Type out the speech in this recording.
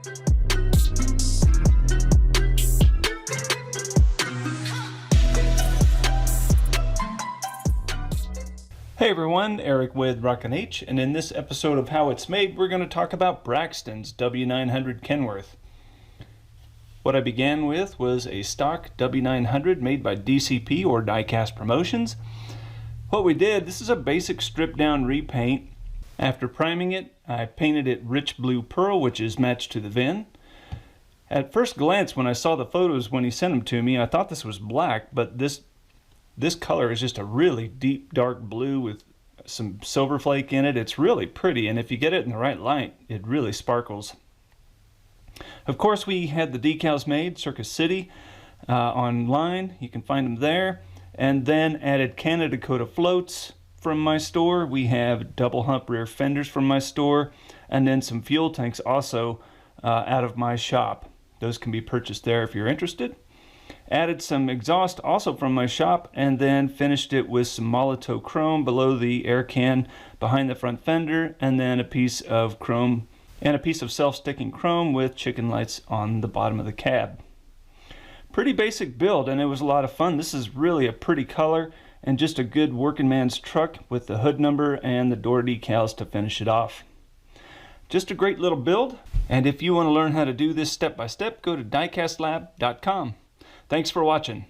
Hey everyone, Eric with Rock&H, and in this episode of How It's Made, we're going to talk about Braxton's W900 Kenworth. What I began with was a stock W900 made by DCP or Diecast Promotions. What we did, this is a basic stripped down repaint. After priming it, I painted it rich blue pearl, which is matched to the VIN. At first glance, when I saw the photos when he sent them to me, I thought this was black, but this color is just a really deep dark blue with some silver flake in it. It's really pretty, and if you get it in the right light, it really sparkles. Of course, we had the decals made, Circus City, online. You can find them there. And then added Canada Coda floats from my store. We have double hump rear fenders from my store, and then some fuel tanks also out of my shop. Those can be purchased there if you're interested. Added some exhaust also from my shop, and then finished it with some Molotow chrome below the air can behind the front fender, and then a piece of chrome and a piece of self-sticking chrome with chicken lights on the bottom of the cab. Pretty basic build, and it was a lot of fun. This is really a pretty color and just a good working man's truck with the hood number and the door decals to finish it off. Just a great little build, and if you want to learn how to do this step by step, go to diecastlab.com. Thanks for watching.